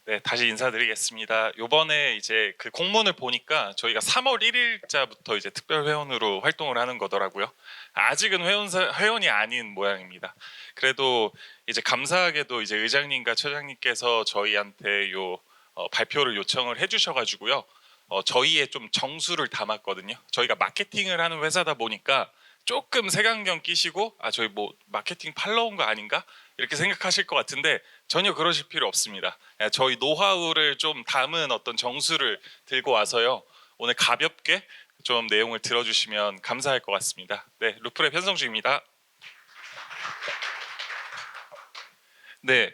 네, 다시 인사드리겠습니다. 요번에 이제 그 공문을 보니까 저희가 3월 1일자부터 이제 특별 회원으로 활동을 하는 거더라고요. 아직은 회원이 아닌 모양입니다. 그래도 이제 감사하게도 이제 의장님과 처장님께서 저희한테 발표를 요청을 해주셔가지고요. 저희의 좀 정수를 담았거든요. 저희가 마케팅을 하는 회사다 보니까 조금 색안경 끼시고 저희 뭐 마케팅 팔러 온 거 아닌가? 이렇게 생각하실 것 같은데 전혀 그러실 필요 없습니다. 저희 노하우를 좀 담은 어떤 정수를 들고 와서요. 오늘 가볍게 좀 내용을 들어주시면 감사할 것 같습니다. 네, 루프랩 현성주입니다. 네,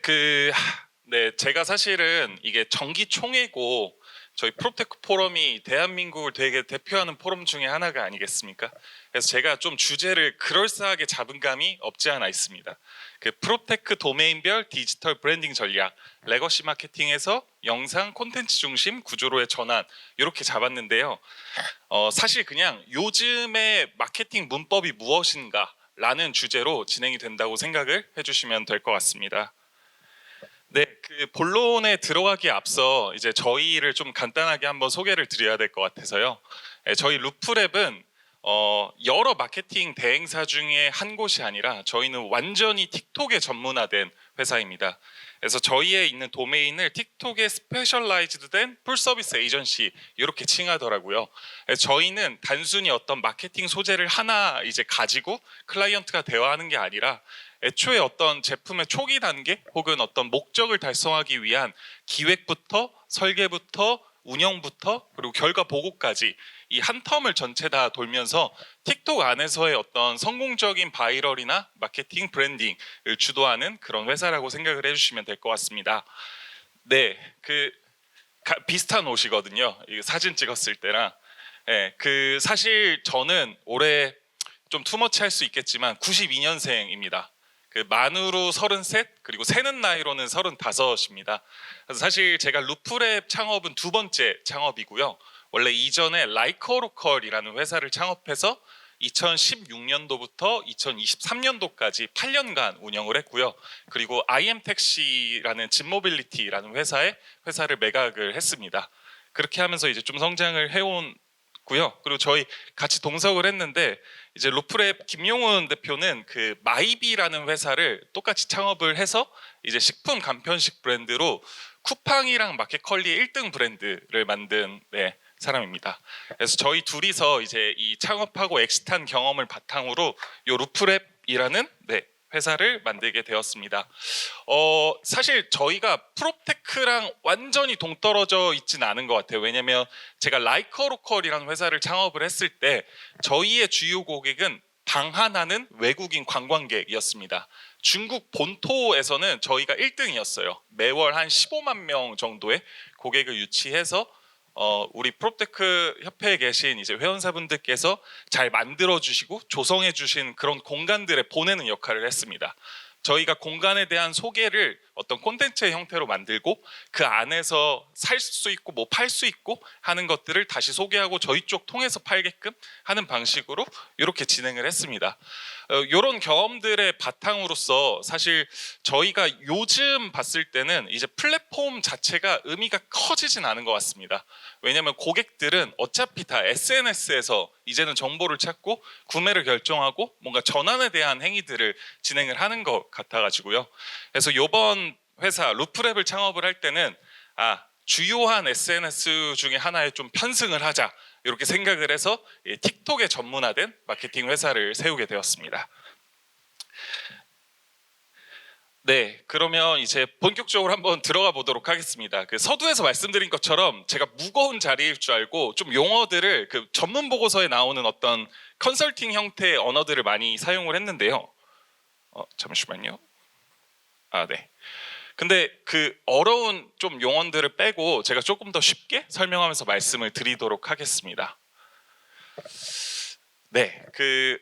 제가 사실은 이게 정기 총회고 저희 프롭테크 포럼이 대한민국을 되게 대표하는 포럼 중에 하나가 아니겠습니까? 그래서 제가 좀 주제를 그럴싸하게 잡은 감이 없지 않아 있습니다. 그 프롭테크 도메인별 디지털 브랜딩 전략, 레거시 마케팅에서 영상 콘텐츠 중심 구조로의 전환 이렇게 잡았는데요. 사실 그냥 요즘의 마케팅 문법이 무엇인가 라는 주제로 진행이 된다고 생각을 해주시면 될 것 같습니다. 네, 그 본론에 들어가기 앞서 이제 저희를 좀 간단하게 한번 소개를 드려야 될 것 같아서요. 저희 루프랩은 여러 마케팅 대행사 중에 한 곳이 아니라 저희는 완전히 틱톡에 전문화된 회사입니다. 그래서 저희의 있는 도메인을 틱톡에 스페셜라이즈드 된 풀서비스 에이전시 이렇게 칭하더라고요. 저희는 단순히 어떤 마케팅 소재를 하나 이제 가지고 클라이언트가 대화하는 게 아니라 애초에 어떤 제품의 초기 단계 혹은 어떤 목적을 달성하기 위한 기획부터 설계부터 운영부터 그리고 결과 보고까지 이 한 텀을 전체 다 돌면서 틱톡 안에서의 어떤 성공적인 바이럴이나 마케팅 브랜딩을 주도하는 그런 회사라고 생각을 해주시면 될 것 같습니다. 네, 비슷한 옷이거든요. 사진 찍었을 때랑. 네, 사실 저는 올해 좀 투머치 할 수 있겠지만 92년생입니다. 만으로 33 그리고 세는 나이로는 35입니다. 그래서 사실 제가 루프랩 창업은 두 번째 창업이고요. 원래 이전에 라이커로컬이라는 회사를 창업해서 2016년도부터 2023년도까지 8년간 운영을 했고요. 그리고 IM택시라는 진모빌리티라는 회사를 매각을 했습니다. 그렇게 하면서 이제 좀 성장을 해온 고요. 그리고 저희 같이 동석을 했는데 이제 루프랩 김용훈 대표는 그 마이비라는 회사를 똑같이 창업을 해서 이제 식품 간편식 브랜드로 쿠팡이랑 마켓컬리 1등 브랜드를 만든 사람입니다. 그래서 저희 둘이서 이제 이 창업하고 엑시트한 경험을 바탕으로 요 루프랩이라는 회사를 만들게 되었습니다. 사실 저희가 프롭테크랑 완전히 동떨어져 있지는 않은 것 같아요. 왜냐면 제가 라이커로컬이라는 회사를 창업을 했을 때 저희의 주요 고객은 방한하는 외국인 관광객이었습니다. 중국 본토에서는 저희가 1등이었어요. 매월 한 15만 명 정도의 고객을 유치해서 우리 프롭테크 협회에 계신 이제 회원사분들께서 잘 만들어 주시고 조성해 주신 그런 공간들에 보내는 역할을 했습니다. 저희가 공간에 대한 소개를 어떤 콘텐츠의 형태로 만들고 그 안에서 살 수 있고 뭐 팔 수 있고 하는 것들을 다시 소개하고 저희 쪽 통해서 팔게끔 하는 방식으로 이렇게 진행을 했습니다. 이런 경험들의 바탕으로서 사실 저희가 요즘 봤을 때는 이제 플랫폼 자체가 의미가 커지진 않은 것 같습니다. 왜냐하면 고객들은 어차피 다 SNS에서 이제는 정보를 찾고 구매를 결정하고 뭔가 전환에 대한 행위들을 진행을 하는 것 같아가지고요. 그래서 이번 회사 루프랩을 창업을 할 때는 주요한 SNS 중에 하나에 좀 편승을 하자 이렇게 생각을 해서 틱톡에 전문화된 마케팅 회사를 세우게 되었습니다. 네, 그러면 이제 본격적으로 한번 들어가 보도록 하겠습니다. 서두에서 말씀드린 것처럼 제가 무거운 자리일 줄 알고 좀 용어들을 전문 보고서에 나오는 어떤 컨설팅 형태의 언어들을 많이 사용을 했는데요. 잠시만요. 네. 근데 어려운 좀 용어들을 빼고 제가 조금 더 쉽게 설명하면서 말씀을 드리도록 하겠습니다. 네,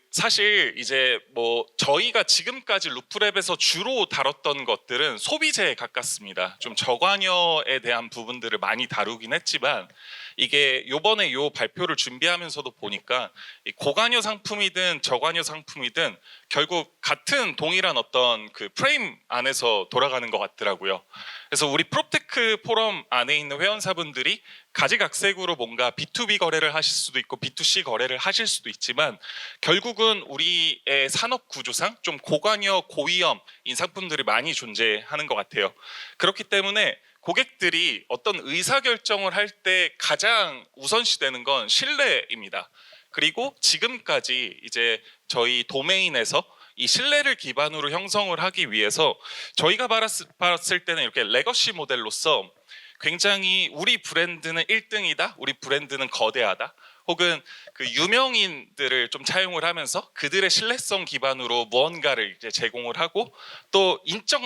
사실 이제 뭐 저희가 지금까지 루프랩에서 주로 다뤘던 것들은 소비재에 가깝습니다. 좀 저관여에 대한 부분들을 많이 다루긴 했지만 이게 요번에 요 발표를 준비하면서도 보니까 이 고관여 상품이든 저관여 상품이든 결국 같은 동일한 어떤 그 프레임 안에서 돌아가는 것 같더라고요. 그래서 우리 프롭테크 포럼 안에 있는 회원사분들이 가지각색으로 뭔가 B2B 거래를 하실 수도 있고 B2C 거래를 하실 수도 있지만 결국은 우리의 산업 구조상 좀 고관여 고위험인 상품들이 많이 존재하는 것 같아요. 그렇기 때문에 고객들이 어떤 의사결정을 할 때 가장 우선시되는 건 신뢰입니다. 그리고 지금까지 이제 저희 도메인에서 이 신뢰를 기반으로 형성을 하기 위해서 저희가 봤을 때는 이렇게 레거시 모델로서 굉장히 우리 브랜드는 1등이다, 우리 브랜드는 거대하다, 혹은 그 유명인들을 좀 차용을 하면서 그들의 신뢰성 기반으로 무언가를 이제 제공을 하고 또 인적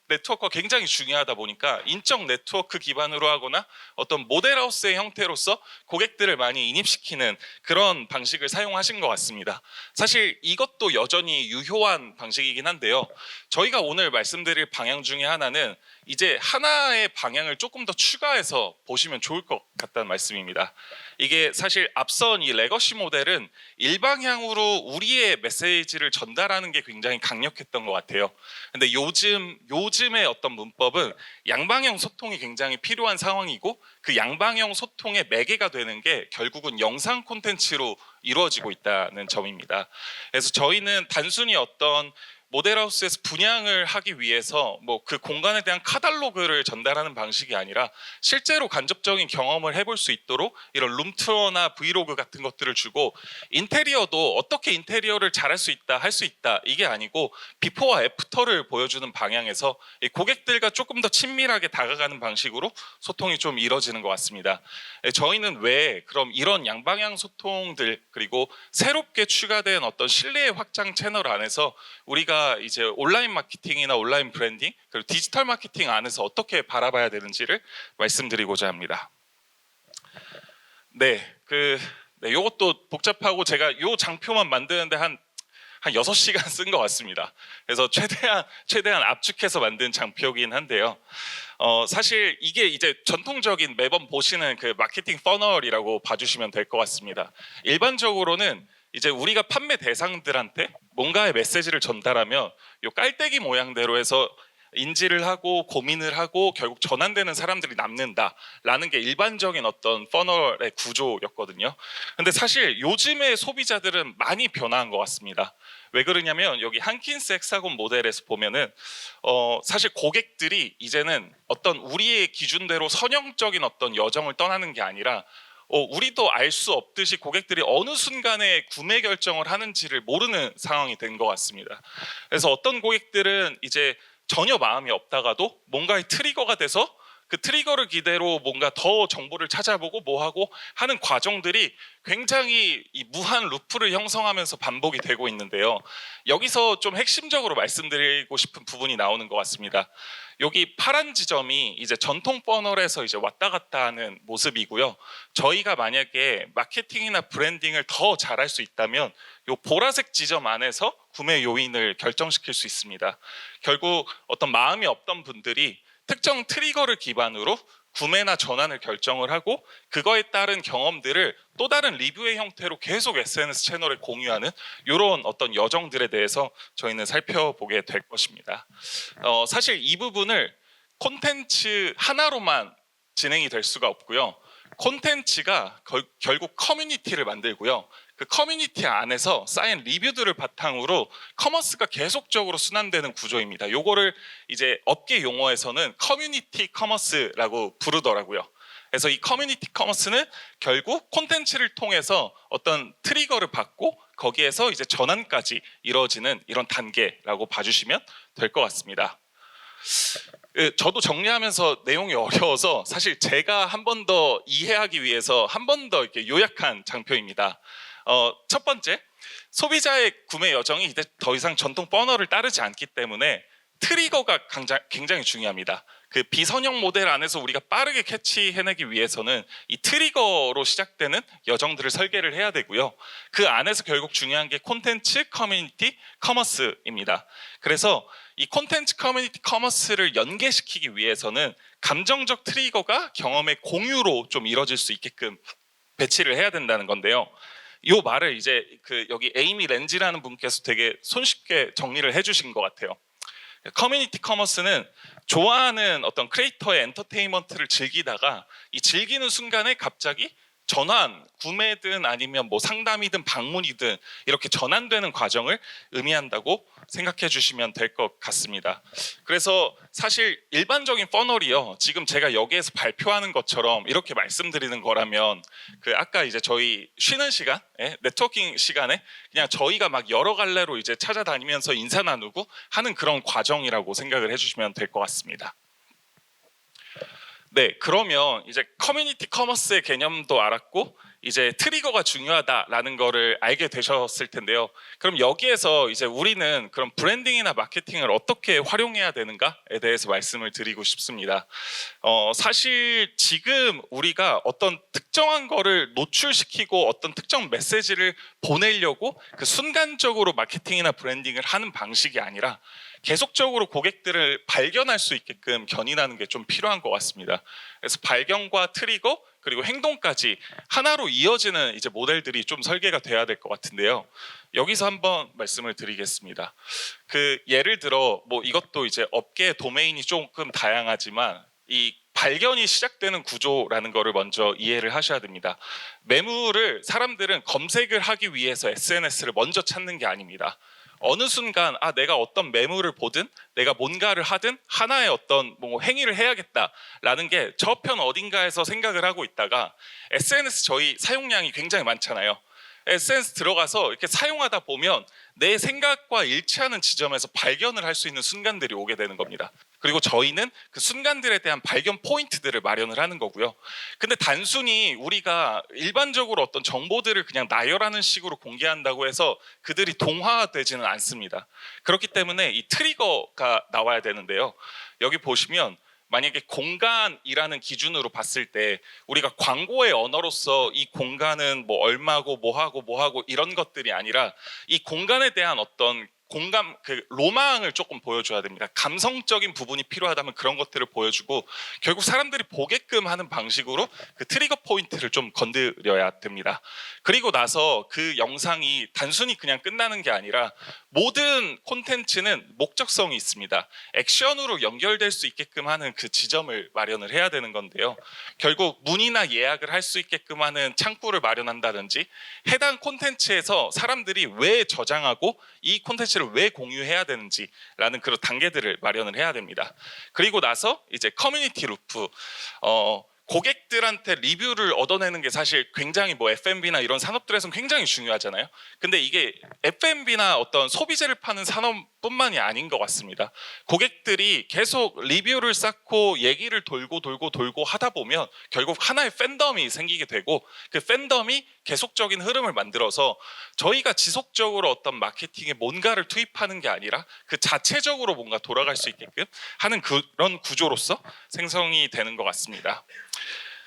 네트워크가 굉장히 중요하다 보니까 인적 네트워크 기반으로 하거나 어떤 모델하우스의 형태로서 고객들을 많이 인입시키는 그런 방식을 사용하신 것 같습니다. 사실 이것도 여전히 유효한 방식이긴 한데요. 저희가 오늘 말씀드릴 방향 중에 하나는 이제 하나의 방향을 조금 더 추가해서 보시면 좋을 것 같다는 말씀입니다. 이게 사실 앞선 이 레거시 모델은 일방향으로 우리의 메시지를 전달하는 게 굉장히 강력했던 것 같아요. 근데 요즘의 어떤 문법은 양방향 소통이 굉장히 필요한 상황이고 그 양방향 소통의 매개가 되는 게 결국은 영상 콘텐츠로 이루어지고 있다는 점입니다. 그래서 저희는 단순히 어떤 모델하우스에서 분양을 하기 위해서 뭐 그 공간에 대한 카탈로그를 전달하는 방식이 아니라 실제로 간접적인 경험을 해볼 수 있도록 이런 룸투어나 브이로그 같은 것들을 주고 인테리어도 어떻게 인테리어를 잘할 수 있다, 할 수 있다 이게 아니고 비포와 애프터를 보여주는 방향에서 고객들과 조금 더 친밀하게 다가가는 방식으로 소통이 좀 이루어지는 것 같습니다. 저희는 왜 그럼 이런 양방향 소통들 그리고 새롭게 추가된 어떤 신뢰 확장 채널 안에서 우리가 이제 온라인 마케팅이나 온라인 브랜딩 그리고 디지털 마케팅 안에서 어떻게 바라봐야 되는지를 말씀드리고자 합니다. 요것도 복잡하고 제가 요 장표만 만드는데 한 6시간 쓴 것 같습니다. 그래서 최대한 압축해서 만든 장표긴 한데요. 사실 이게 이제 전통적인 매번 보시는 그 마케팅 퍼널이라고 봐주시면 될 것 같습니다. 일반적으로는 이제 우리가 판매 대상들한테 뭔가의 메시지를 전달하면 요 깔때기 모양대로 해서 인지를 하고 고민을 하고 결국 전환되는 사람들이 남는다라는 게 일반적인 어떤 퍼널의 구조였거든요. 근데 사실 요즘의 소비자들은 많이 변화한 것 같습니다. 왜 그러냐면 여기 한킨스 헥사곤 모델에서 보면은 사실 고객들이 이제는 어떤 우리의 기준대로 선형적인 어떤 여정을 떠나는 게 아니라 우리도 알 수 없듯이 고객들이 어느 순간에 구매 결정을 하는지를 모르는 상황이 된 것 같습니다. 그래서 어떤 고객들은 이제 전혀 마음이 없다가도 뭔가의 트리거가 돼서 그 트리거를 기대로 뭔가 더 정보를 찾아보고 뭐하고 하는 과정들이 굉장히 이 무한 루프를 형성하면서 반복이 되고 있는데요. 여기서 좀 핵심적으로 말씀드리고 싶은 부분이 나오는 것 같습니다. 여기 파란 지점이 이제 전통 퍼널에서 이제 왔다 갔다 하는 모습이고요. 저희가 만약에 마케팅이나 브랜딩을 더 잘할 수 있다면 이 보라색 지점 안에서 구매 요인을 결정시킬 수 있습니다. 결국 어떤 마음이 없던 분들이 특정 트리거를 기반으로 구매나 전환을 결정을 하고 그거에 따른 경험들을 또 다른 리뷰의 형태로 계속 SNS 채널에 공유하는 이런 어떤 여정들에 대해서 저희는 살펴보게 될 것입니다. 사실 이 부분을 콘텐츠 하나로만 진행이 될 수가 없고요. 콘텐츠가 결국 커뮤니티를 만들고요. 그 커뮤니티 안에서 쌓인 리뷰들을 바탕으로 커머스가 계속적으로 순환되는 구조입니다. 요거를 이제 업계 용어에서는 커뮤니티 커머스라고 부르더라고요. 그래서 이 커뮤니티 커머스는 결국 콘텐츠를 통해서 어떤 트리거를 받고 거기에서 이제 전환까지 이루어지는 이런 단계라고 봐주시면 될 것 같습니다. 저도 정리하면서 내용이 어려워서 사실 제가 한 번 더 이해하기 위해서 한 번 더 이렇게 요약한 장표입니다. 첫 번째, 소비자의 구매 여정이 이제 더 이상 전통 버너를 따르지 않기 때문에 트리거가 굉장히 중요합니다. 그 비선형 모델 안에서 우리가 빠르게 캐치해내기 위해서는 이 트리거로 시작되는 여정들을 설계를 해야 되고요. 그 안에서 결국 중요한 게 콘텐츠, 커뮤니티, 커머스입니다. 그래서 이 콘텐츠, 커뮤니티, 커머스를 연계시키기 위해서는 감정적 트리거가 경험의 공유로 좀 이루어질 수 있게끔 배치를 해야 된다는 건데요. 이 말을 이제 그 여기 에이미 렌지라는 분께서 되게 손쉽게 정리를 해주신 것 같아요. 커뮤니티 커머스는 좋아하는 어떤 크리에이터의 엔터테인먼트를 즐기다가 이 즐기는 순간에 갑자기 전환, 구매든 아니면 뭐 상담이든 방문이든 이렇게 전환되는 과정을 의미한다고 생각해 주시면 될 것 같습니다. 그래서 사실 일반적인 퍼널이요, 지금 제가 여기에서 발표하는 것처럼 이렇게 말씀드리는 거라면 그 아까 이제 저희 쉬는 시간, 네트워킹 시간에 그냥 저희가 막 여러 갈래로 이제 찾아다니면서 인사 나누고 하는 그런 과정이라고 생각을 해주시면 될 것 같습니다. 네, 그러면 이제 커뮤니티 커머스의 개념도 알았고 이제 트리거가 중요하다라는 거를 알게 되셨을 텐데요. 그럼 여기에서 이제 우리는 그런 브랜딩이나 마케팅을 어떻게 활용해야 되는가에 대해서 말씀을 드리고 싶습니다. 사실 지금 우리가 어떤 특정한 거를 노출시키고 어떤 특정 메시지를 보내려고 그 순간적으로 마케팅이나 브랜딩을 하는 방식이 아니라 계속적으로 고객들을 발견할 수 있게끔 견인하는 게 좀 필요한 것 같습니다. 그래서 발견과 트리거 그리고 행동까지 하나로 이어지는 이제 모델들이 좀 설계가 돼야 될 것 같은데요. 여기서 한번 말씀을 드리겠습니다. 그 예를 들어 뭐 이것도 이제 업계 도메인이 조금 다양하지만 이 발견이 시작되는 구조라는 거를 먼저 이해를 하셔야 됩니다. 매물을 사람들은 검색을 하기 위해서 SNS를 먼저 찾는 게 아닙니다. 어느 순간 내가 어떤 매물을 보든 내가 뭔가를 하든 하나의 어떤 뭐 행위를 해야겠다라는 게 저편 어딘가에서 생각을 하고 있다가 SNS 저희 사용량이 굉장히 많잖아요. SNS 들어가서 이렇게 사용하다 보면 내 생각과 일치하는 지점에서 발견을 할 수 있는 순간들이 오게 되는 겁니다. 그리고 저희는 그 순간들에 대한 발견 포인트들을 마련을 하는 거고요. 근데 단순히 우리가 일반적으로 어떤 정보들을 그냥 나열하는 식으로 공개한다고 해서 그들이 동화되지는 않습니다. 그렇기 때문에 이 트리거가 나와야 되는데요. 여기 보시면 만약에 공간이라는 기준으로 봤을 때 우리가 광고의 언어로서 이 공간은 뭐 얼마고 뭐하고 이런 것들이 아니라 이 공간에 대한 어떤 공감, 그 로망을 조금 보여줘야 됩니다. 감성적인 부분이 필요하다면 그런 것들을 보여주고 결국 사람들이 보게끔 하는 방식으로 그 트리거 포인트를 좀 건드려야 됩니다. 그리고 나서 그 영상이 단순히 그냥 끝나는 게 아니라 모든 콘텐츠는 목적성이 있습니다. 액션으로 연결될 수 있게끔 하는 그 지점을 마련을 해야 되는 건데요. 결국 문의나 예약을 할 수 있게끔 하는 창구를 마련한다든지 해당 콘텐츠에서 사람들이 왜 저장하고 이 콘텐츠를 왜 공유해야 되는지라는 그런 단계들을 마련을 해야 됩니다. 그리고 나서 이제 커뮤니티 루프, 고객들한테 리뷰를 얻어내는 게 사실 굉장히 뭐 F&B나 이런 산업들에서는 굉장히 중요하잖아요. 근데 이게 F&B나 어떤 소비재를 파는 산업뿐만이 아닌 것 같습니다. 고객들이 계속 리뷰를 쌓고 얘기를 돌고 하다 보면 결국 하나의 팬덤이 생기게 되고 그 팬덤이 계속적인 흐름을 만들어서 저희가 지속적으로 어떤 마케팅에 뭔가를 투입하는 게 아니라 그 자체적으로 뭔가 돌아갈 수 있게끔 하는 그런 구조로서 생성이 되는 것 같습니다.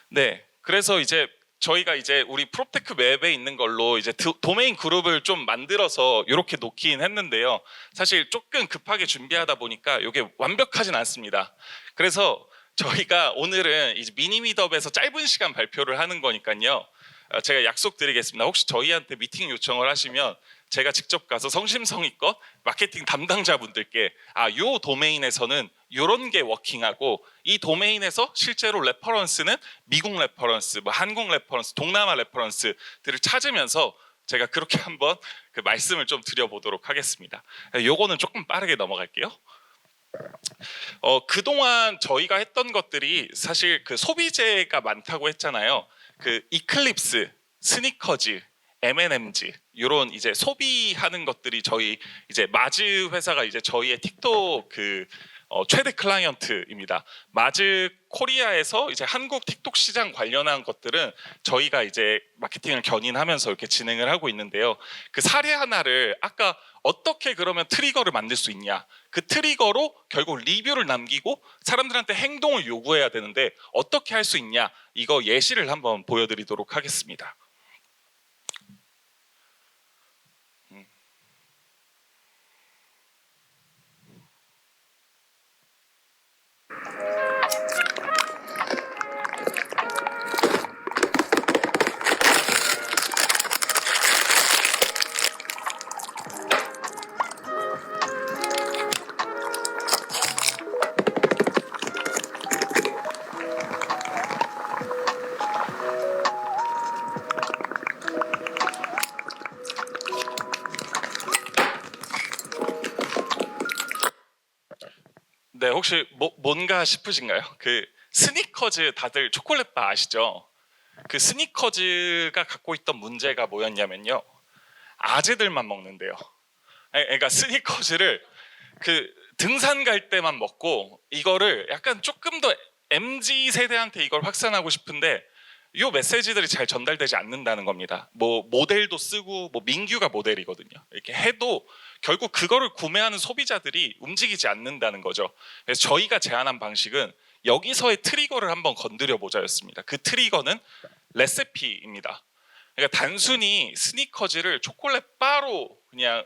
네, 그래서 이제 저희가 이제 우리 프롭테크 웹에 있는 걸로 이제 도메인 그룹을 좀 만들어서 이렇게 놓긴 했는데요. 사실 조금 급하게 준비하다 보니까 이게 완벽하진 않습니다. 그래서 저희가 오늘은 이제 미니 미드업에서 짧은 시간 발표를 하는 거니까요. 제가 약속드리겠습니다. 혹시 저희한테 미팅 요청을 하시면 제가 직접 가서 성심성의껏 마케팅 담당자분들께 요 도메인에서는 이런 게 워킹하고 이 도메인에서 실제로 레퍼런스는 미국 레퍼런스, 뭐 한국 레퍼런스, 동남아 레퍼런스들을 찾으면서 제가 그렇게 한번 그 말씀을 좀 드려보도록 하겠습니다. 요거는 조금 빠르게 넘어갈게요. 그동안 저희가 했던 것들이 사실 그 소비재가 많다고 했잖아요. 그 이클립스, 스니커즈, M&M's 이런 이제 소비하는 것들이 저희 이제 마즈 회사가 이제 저희의 틱톡 그 최대 클라이언트입니다. 마즈 코리아에서 이제 한국 틱톡 시장 관련한 것들은 저희가 이제 마케팅을 견인하면서 이렇게 진행을 하고 있는데요. 그 사례 하나를 아까 어떻게 그러면 트리거를 만들 수 있냐? 그 트리거로 결국 리뷰를 남기고 사람들한테 행동을 요구해야 되는데 어떻게 할 수 있냐? 이거 예시를 한번 보여드리도록 하겠습니다. 혹시 뭔가 싶으신가요? 그 스니커즈 다들 초콜릿바 아시죠? 그 스니커즈가 갖고 있던 문제가 뭐였냐면요. 아재들만 먹는데요. 그러니까 스니커즈를 그 등산 갈 때만 먹고 이거를 약간 조금 더 MZ 세대한테 이걸 확산하고 싶은데 이 메시지들이 잘 전달되지 않는다는 겁니다. 뭐 모델도 쓰고 뭐 민규가 모델이거든요. 이렇게 해도 결국 그거를 구매하는 소비자들이 움직이지 않는다는 거죠. 그래서 저희가 제안한 방식은 여기서의 트리거를 한번 건드려 보자였습니다. 그 트리거는 레시피입니다. 그러니까 단순히 스니커즈를 초콜릿 바로 그냥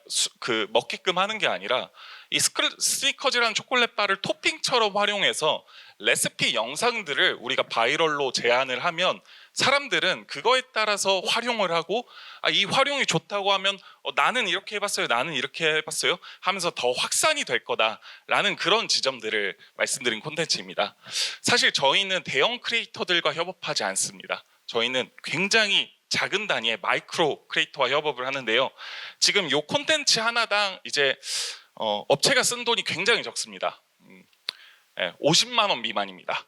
먹게끔 하는 게 아니라 이 스니커즈라는 초콜릿 바를 토핑처럼 활용해서 레시피 영상들을 우리가 바이럴로 제안을 하면 사람들은 그거에 따라서 활용을 하고 이 활용이 좋다고 하면 나는 이렇게 해봤어요, 나는 이렇게 해봤어요 하면서 더 확산이 될 거다라는 그런 지점들을 말씀드린 콘텐츠입니다. 사실 저희는 대형 크리에이터들과 협업하지 않습니다. 저희는 굉장히 작은 단위의 마이크로 크리에이터와 협업을 하는데요. 지금 이 콘텐츠 하나당 이제 업체가 쓴 돈이 굉장히 적습니다. 50만 원 미만입니다.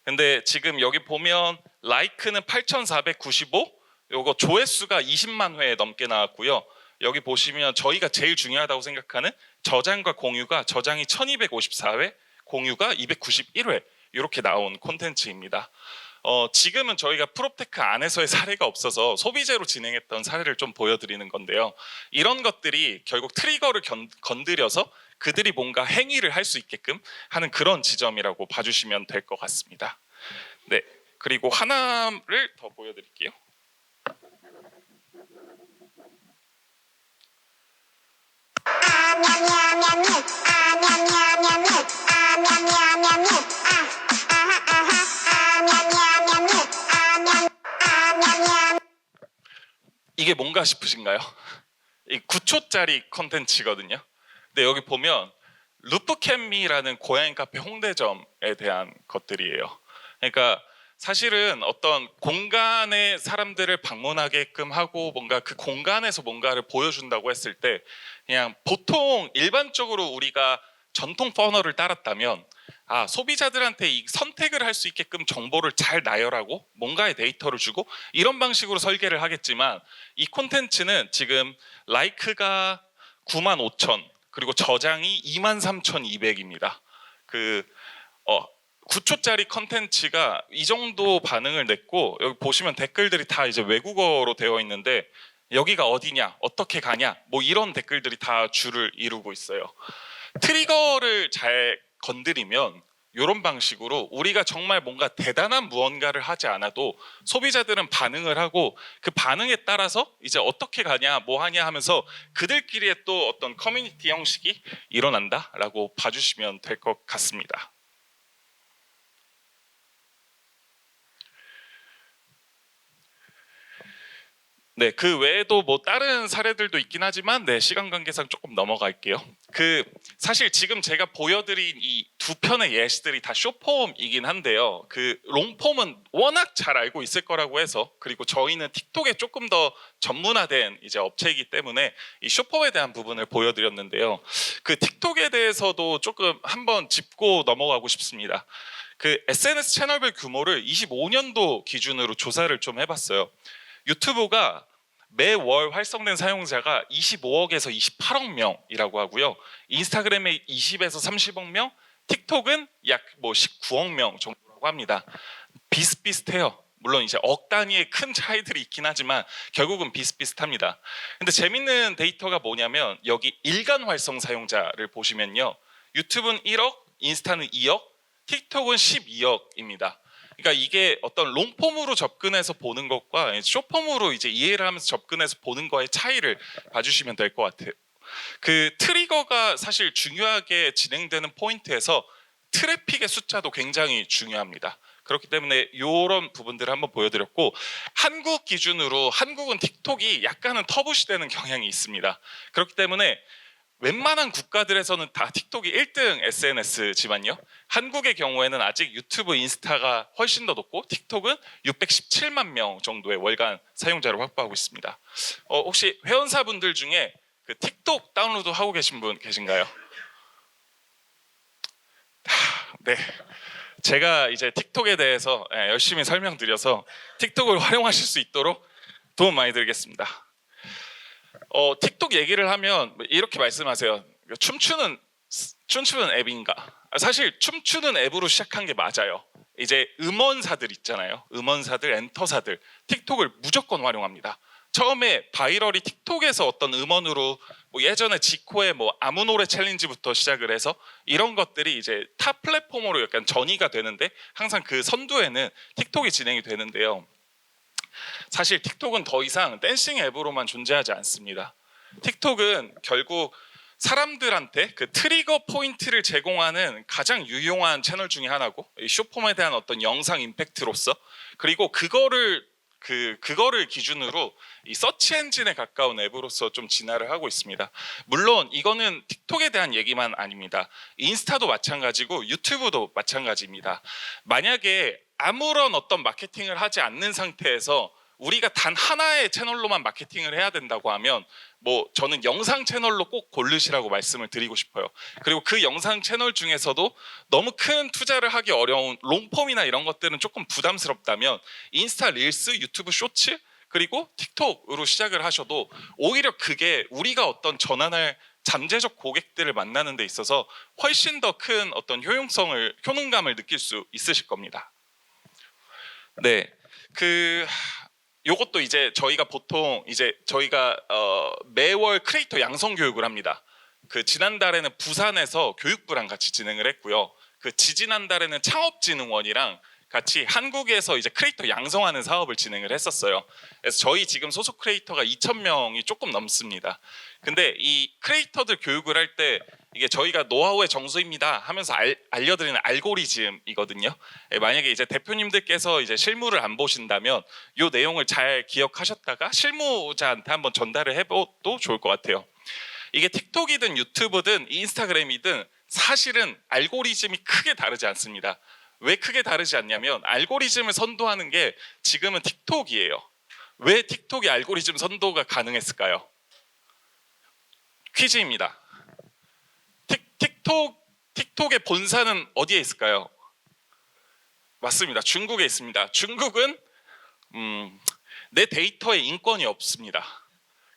근데 지금 여기 보면 라이크는 8,495, 요거 조회수가 20만 회 넘게 나왔고요. 여기 보시면 저희가 제일 중요하다고 생각하는 저장과 공유가 저장이 1254회, 공유가 291회 이렇게 나온 콘텐츠입니다. 지금은 저희가 프롭테크 안에서의 사례가 없어서 소비재로 진행했던 사례를 좀 보여드리는 건데요. 이런 것들이 결국 트리거를 건드려서 그들이 뭔가 행위를 할 수 있게끔 하는 그런 지점이라고 봐주시면 될 것 같습니다. 네, 그리고 하나를 더 보여드릴게요. 이게 뭔가 싶으신가요? 이 9초짜리 컨텐츠거든요. 근데 여기 보면 루프캔미라는 고양이 카페 홍대점에 대한 것들이에요. 그러니까 사실은 어떤 공간에 사람들을 방문하게끔 하고 뭔가 그 공간에서 뭔가를 보여준다고 했을 때 그냥 보통 일반적으로 우리가 전통 퍼널을 따랐다면 소비자들한테 이 선택을 할 수 있게끔 정보를 잘 나열하고 뭔가의 데이터를 주고 이런 방식으로 설계를 하겠지만 이 콘텐츠는 지금 라이크가 95,000 그리고 저장이 23,200입니다. 9초짜리 컨텐츠가 이 정도 반응을 냈고 여기 보시면 댓글들이 다 이제 외국어로 되어 있는데 여기가 어디냐, 어떻게 가냐, 뭐 이런 댓글들이 다 줄을 이루고 있어요. 트리거를 잘 건드리면 이런 방식으로 우리가 정말 뭔가 대단한 무언가를 하지 않아도 소비자들은 반응을 하고 그 반응에 따라서 이제 어떻게 가냐 뭐 하냐 하면서 그들끼리의 또 어떤 커뮤니티 형식이 일어난다라고 봐주시면 될 것 같습니다. 네, 그 외에도 뭐 다른 사례들도 있긴 하지만 시간 관계상 조금 넘어갈게요. 사실 지금 제가 보여드린 이 두 편의 예시들이 다 숏폼이긴 한데요. 롱폼은 워낙 잘 알고 있을 거라고 해서 그리고 저희는 틱톡에 조금 더 전문화된 이제 업체이기 때문에 이 숏폼에 대한 부분을 보여드렸는데요. 틱톡에 대해서도 조금 한번 짚고 넘어가고 싶습니다. SNS 채널별 규모를 25년도 기준으로 조사를 좀 해봤어요. 유튜브가 매월 활성된 사용자가 25억에서 28억 명이라고 하고요. 인스타그램에 20에서 30억 명, 틱톡은 약 19억 명 정도라고 합니다. 비슷비슷해요. 물론 이제 억 단위의 큰 차이들이 있긴 하지만 결국은 비슷비슷합니다. 근데 재밌는 데이터가 뭐냐면 여기 일간 활성 사용자를 보시면요. 유튜브는 1억, 인스타는 2억, 틱톡은 12억입니다. 그러니까 이게 어떤 롱폼으로 접근해서 보는 것과 숏폼으로 이제 이해를 하면서 접근해서 보는 거의 차이를 봐주시면 될 것 같아요. 트리거가 사실 중요하게 진행되는 포인트에서 트래픽의 숫자도 굉장히 중요합니다. 그렇기 때문에 이런 부분들을 한번 보여드렸고 한국 기준으로 한국은 틱톡이 약간은 터부시되는 경향이 있습니다. 그렇기 때문에 웬만한 국가들에서는 다 틱톡이 1등 SNS지만요. 한국의 경우에는 아직 유튜브, 인스타가 훨씬 더 높고 틱톡은 617만 명 정도의 월간 사용자를 확보하고 있습니다. 혹시 회원사분들 중에 틱톡 다운로드 하고 계신 분 계신가요? 네, 제가 이제 틱톡에 대해서 열심히 설명드려서 틱톡을 활용하실 수 있도록 도움 많이 드리겠습니다. 틱톡 얘기를 하면 이렇게 말씀하세요. 춤추는 앱인가? 사실 춤추는 앱으로 시작한 게 맞아요. 이제 음원사들 있잖아요. 음원사들, 엔터사들 틱톡을 무조건 활용합니다. 처음에 바이럴이 틱톡에서 어떤 음원으로 뭐 예전에 지코의 뭐 아무 노래 챌린지부터 시작을 해서 이런 것들이 이제 타 플랫폼으로 약간 전이가 되는데 항상 그 선두에는 틱톡이 진행이 되는데요. 사실 틱톡은 더 이상 댄싱 앱으로만 존재하지 않습니다. 틱톡은 결국 사람들한테 그 트리거 포인트를 제공하는 가장 유용한 채널 중에 하나고, 숏폼에 대한 어떤 영상 임팩트로서, 그리고 그거를 기준으로 이 서치 엔진에 가까운 앱으로서 좀 진화를 하고 있습니다. 물론 이거는 틱톡에 대한 얘기만 아닙니다. 인스타도 마찬가지고 유튜브도 마찬가지입니다. 만약에 아무런 어떤 마케팅을 하지 않는 상태에서 우리가 단 하나의 채널로만 마케팅을 해야 된다고 하면 뭐 저는 영상 채널로 꼭 고르시라고 말씀을 드리고 싶어요. 그리고 그 영상 채널 중에서도 너무 큰 투자를 하기 어려운 롱폼이나 이런 것들은 조금 부담스럽다면 인스타 릴스, 유튜브 쇼츠, 그리고 틱톡으로 시작을 하셔도 오히려 그게 우리가 어떤 전환할 잠재적 고객들을 만나는 데 있어서 훨씬 더 큰 어떤 효능감을 느낄 수 있으실 겁니다. 네, 요것도 이제 저희가 보통 이제 저희가 매월 크리에이터 양성 교육을 합니다. 그 지난달에는 부산에서 교육부랑 같이 진행을 했고요. 그 지지난달에는 창업진흥원이랑 같이 한국에서 이제 크리에이터 양성하는 사업을 진행을 했었어요. 그래서 저희 지금 소속 크리에이터가 2,000명이 조금 넘습니다. 근데 이 크리에이터들 교육을 할 때 이게 저희가 노하우의 정수입니다 하면서 알려드리는 알고리즘이거든요. 만약에 이제 대표님들께서 이제 실무를 안 보신다면 이 내용을 잘 기억하셨다가 실무자한테 한번 전달을 해봐도 좋을 것 같아요. 이게 틱톡이든 유튜브든 인스타그램이든 사실은 알고리즘이 크게 다르지 않습니다. 왜 크게 다르지 않냐면 알고리즘을 선도하는 게 지금은 틱톡이에요. 왜 틱톡이 알고리즘 선도가 가능했을까요? 퀴즈입니다. 틱톡의 본사는 어디에 있을까요? 맞습니다. 중국에 있습니다. 중국은 내 데이터에 인권이 없습니다.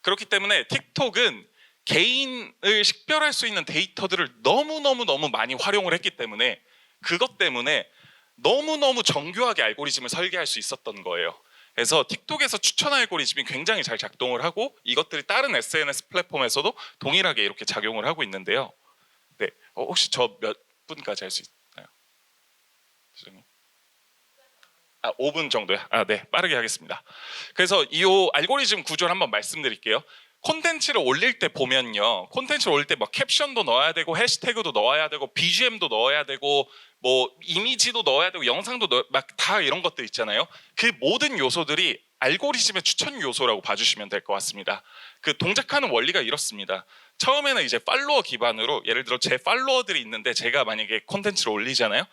그렇기 때문에 틱톡은 개인을 식별할 수 있는 데이터들을 너무 많이 활용을 했기 때문에 그것 때문에 너무 정교하게 알고리즘을 설계할 수 있었던 거예요. 그래서 틱톡에서 추천 알고리즘이 굉장히 잘 작동을 하고 이것들이 다른 SNS 플랫폼에서도 동일하게 이렇게 작용을 하고 있는데요. 네, 혹시 저 몇 분까지 할 수 있나요? 5분 정도요? 네, 빠르게 하겠습니다. 그래서 이 알고리즘 구조를 한번 말씀드릴게요. 콘텐츠를 올릴 때 보면요, 콘텐츠를 올릴 때 뭐 캡션도 넣어야 되고 해시태그도 넣어야 되고 BGM도 넣어야 되고 뭐 이미지도 넣어야 되고 영상도 막 다 이런 것들 있잖아요. 그 모든 요소들이 알고리즘의 추천 요소라고 봐주시면 될 것 같습니다. 그 동작하는 원리가 이렇습니다. 처음에는 이제 팔로워 기반으로, 예를 들어 제 팔로워들이 있는데 제가 만약에 콘텐츠를 올리잖아요.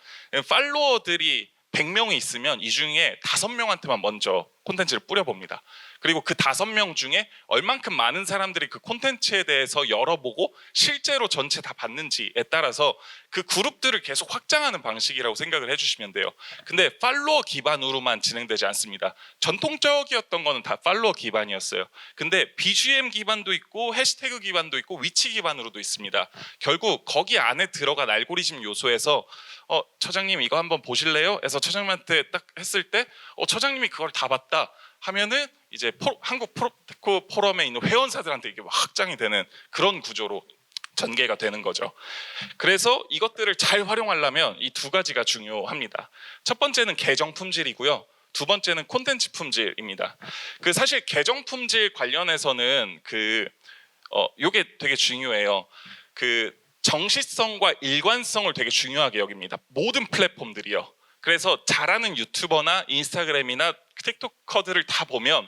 팔로워들이 100명이 있으면 이 중에 5명한테만 먼저 콘텐츠를 뿌려봅니다. 그리고 그 5명 중에 얼만큼 많은 사람들이 그 콘텐츠에 대해서 열어보고 실제로 전체 다 봤는지에 따라서 그 그룹들을 계속 확장하는 방식이라고 생각을 해주시면 돼요. 근데 팔로워 기반으로만 진행되지 않습니다. 전통적이었던 거는 다 팔로워 기반이었어요. 근데 BGM 기반도 있고 해시태그 기반도 있고 위치 기반으로도 있습니다. 결국 거기 안에 들어간 알고리즘 요소에서 처장님 이거 한번 보실래요? 해서 처장님한테 딱 했을 때 처장님이 그걸 다 봤다 하면은 이제 한국 프로테크 포럼에 있는 회원사들한테 이게 확장이 되는 그런 구조로 전개가 되는 거죠. 그래서 이것들을 잘 활용하려면 이 두 가지가 중요합니다. 첫 번째는 계정 품질이고요. 두 번째는 콘텐츠 품질입니다. 그 사실 계정 품질 관련해서는 요게 되게 중요해요. 그 정시성과 일관성을 되게 중요하게 여깁니다. 모든 플랫폼들이요. 그래서 잘하는 유튜버나 인스타그램이나 틱톡커들을 다 보면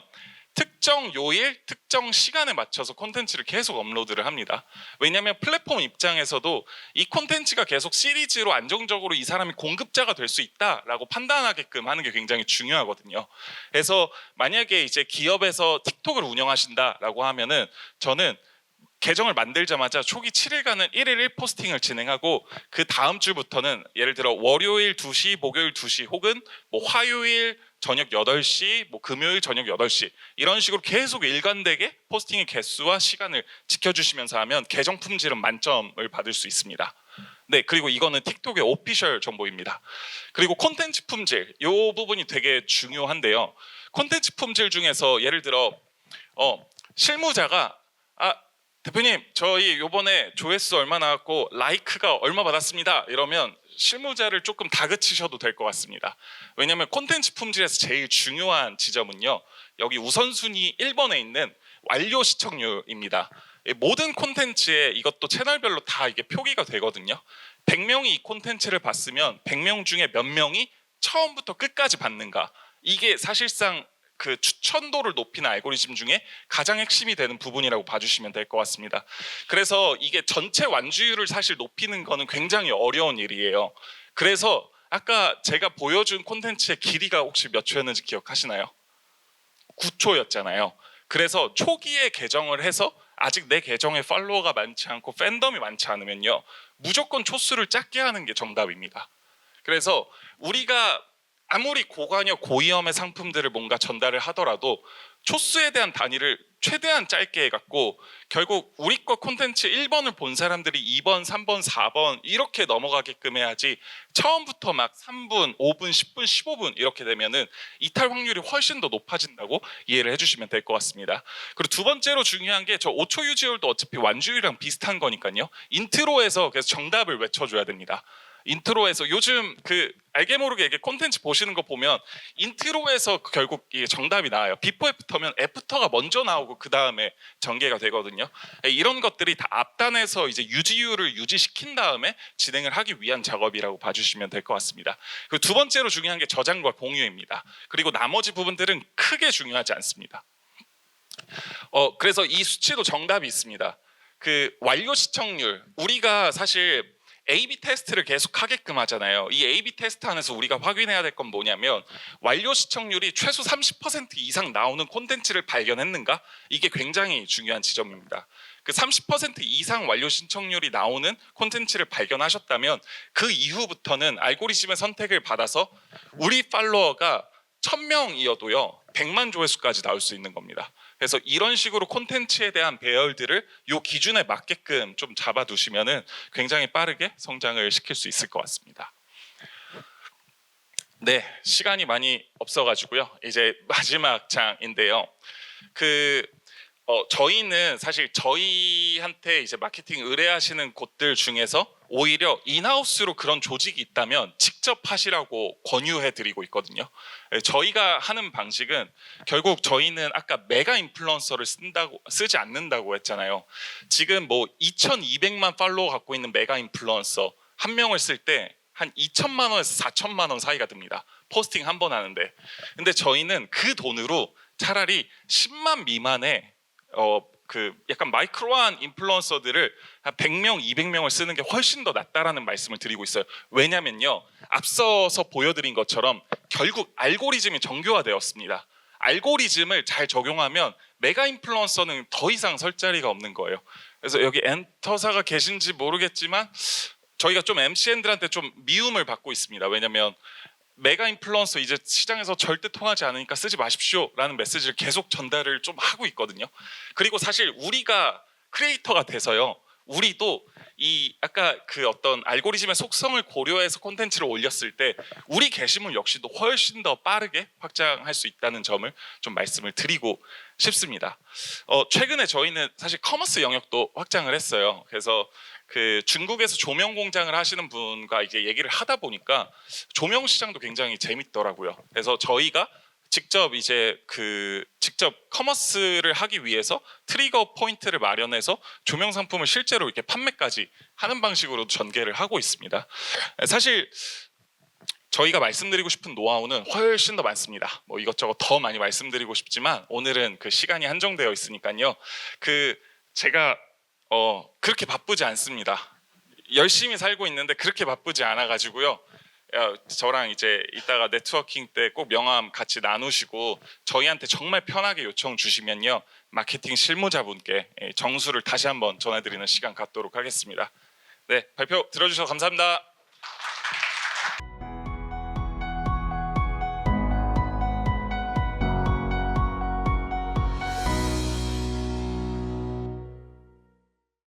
특정 요일, 특정 시간에 맞춰서 콘텐츠를 계속 업로드를 합니다. 왜냐하면 플랫폼 입장에서도 이 콘텐츠가 계속 시리즈로 안정적으로 이 사람이 공급자가 될 수 있다라고 판단하게끔 하는 게 굉장히 중요하거든요. 그래서 만약에 이제 기업에서 틱톡을 운영하신다라고 하면은 저는 계정을 만들자마자 초기 7일간은 1일 1포스팅을 진행하고 그 다음 주부터는 예를 들어 월요일 2시, 목요일 2시 혹은 뭐 화요일 저녁 8시, 뭐 금요일 저녁 8시 이런 식으로 계속 일관되게 포스팅의 개수와 시간을 지켜주시면서 하면 계정 품질은 만점을 받을 수 있습니다. 네, 그리고 이거는 틱톡의 오피셜 정보입니다. 그리고 콘텐츠 품질, 이 부분이 되게 중요한데요. 콘텐츠 품질 중에서 예를 들어 실무자가 대표님 저희 요번에 조회수 얼마 나왔고 라이크가 얼마 받았습니다 이러면 실무자를 조금 다그치셔도 될 것 같습니다. 왜냐하면 콘텐츠 품질에서 제일 중요한 지점은요, 여기 우선순위 1번에 있는 완료 시청률입니다. 모든 콘텐츠에 이것도 채널별로 다 이게 표기가 되거든요. 100명이 이 콘텐츠를 봤으면 100명 중에 몇 명이 처음부터 끝까지 봤는가, 이게 사실상 그 추천도를 높이는 알고리즘 중에 가장 핵심이 되는 부분이라고 봐주시면 될 것 같습니다. 그래서 이게 전체 완주율을 사실 높이는 거는 굉장히 어려운 일이에요. 그래서 아까 제가 보여준 콘텐츠의 길이가 혹시 몇 초였는지 기억하시나요? 9초였잖아요. 그래서 초기에 개정을 해서 아직 내 계정에 팔로워가 많지 않고 팬덤이 많지 않으면요, 무조건 초수를 작게 하는 게 정답입니다. 그래서 우리가 아무리 고관여 고위험의 상품들을 뭔가 전달을 하더라도 초수에 대한 단위를 최대한 짧게 해갖고 결국 우리 거 콘텐츠 1번을 본 사람들이 2번, 3번, 4번 이렇게 넘어가게끔 해야지, 처음부터 막 3분, 5분, 10분, 15분 이렇게 되면은 이탈 확률이 훨씬 더 높아진다고 이해를 해주시면 될 것 같습니다. 그리고 두 번째로 중요한 게 저 5초 유지율도 어차피 완주율이랑 비슷한 거니까요. 인트로에서 그래서 정답을 외쳐줘야 됩니다. 인트로에서 요즘 그 알게 모르게 이게 콘텐츠 보시는 거 보면 인트로에서 결국 이게 정답이 나와요. 비포 애프터면 애프터가 먼저 나오고 그 다음에 전개가 되거든요. 이런 것들이 다 앞단에서 이제 유지율을 유지시킨 다음에 진행을 하기 위한 작업이라고 봐주시면 될 것 같습니다. 그리고 두 번째로 중요한 게 저장과 공유입니다. 그리고 나머지 부분들은 크게 중요하지 않습니다. 그래서 이 수치도 정답이 있습니다. 그 완료 시청률, 우리가 사실 A/B 테스트를 계속 하게끔 하잖아요. 이 A/B 테스트 안에서 우리가 확인해야 될 건 뭐냐면 완료 시청률이 최소 30% 이상 나오는 콘텐츠를 발견했는가? 이게 굉장히 중요한 지점입니다. 그 30% 이상 완료 시청률이 나오는 콘텐츠를 발견하셨다면 그 이후부터는 알고리즘의 선택을 받아서 우리 팔로워가 1000명이어도요 100만 조회수까지 나올 수 있는 겁니다. 그래서 이런 식으로 콘텐츠에 대한 배열들을 이 기준에 맞게끔 좀 잡아두시면은 굉장히 빠르게 성장을 시킬 수 있을 것 같습니다. 네, 시간이 많이 없어가지고요. 이제 마지막 장인데요. 저희는 사실 저희한테 이제 마케팅 의뢰하시는 곳들 중에서 오히려 인하우스로 그런 조직이 있다면 직접 하시라고 권유해드리고 있거든요. 저희가 하는 방식은 결국 저희는 아까 메가 인플루언서를 쓰지 않는다고 했잖아요. 지금 뭐 2,200만 팔로워 갖고 있는 메가 인플루언서 한 명을 쓸 때 한 2천만 원에서 4천만 원 사이가 듭니다. 포스팅 한 번 하는데. 근데 저희는 그 돈으로 차라리 10만 미만의 그 약간 마이크로한 인플루언서들을 한 100명, 200명을 쓰는 게 훨씬 더 낫다라는 말씀을 드리고 있어요. 왜냐면요, 앞서서 보여드린 것처럼 결국 알고리즘이 정교화되었습니다. 알고리즘을 잘 적용하면 메가 인플루언서는 더 이상 설 자리가 없는 거예요. 그래서 여기 엔터사가 계신지 모르겠지만 저희가 좀 MCN들한테 좀 미움을 받고 있습니다. 왜냐면 메가 인플루언서 이제 시장에서 절대 통하지 않으니까 쓰지 마십시오 라는 메시지를 계속 전달을 좀 하고 있거든요. 그리고 사실 우리가 크리에이터가 돼서요, 우리도 이 아까 그 어떤 알고리즘의 속성을 고려해서 콘텐츠를 올렸을 때 우리 게시물 역시도 훨씬 더 빠르게 확장할 수 있다는 점을 좀 말씀을 드리고 싶습니다. 최근에 저희는 사실 커머스 영역도 확장을 했어요. 그래서 그 중국에서 조명 공장을 하시는 분과 이제 얘기를 하다 보니까 조명 시장도 굉장히 재밌더라고요. 그래서 저희가 직접 직접 커머스를 하기 위해서 트리거 포인트를 마련해서 조명 상품을 실제로 이렇게 판매까지 하는 방식으로 전개를 하고 있습니다. 사실 저희가 말씀드리고 싶은 노하우는 훨씬 더 많습니다. 뭐 이것저것 더 많이 말씀드리고 싶지만 오늘은 그 시간이 한정되어 있으니까요. 제가 그렇게 바쁘지 않습니다. 열심히 살고 있는데 그렇게 바쁘지 않아 가지고요. 저랑 이제 이따가 네트워킹 때 꼭 명함 같이 나누시고 저희한테 정말 편하게 요청 주시면요 마케팅 실무자분께 정수를 다시 한번 전해드리는 시간 갖도록 하겠습니다. 네, 발표 들어주셔서 감사합니다.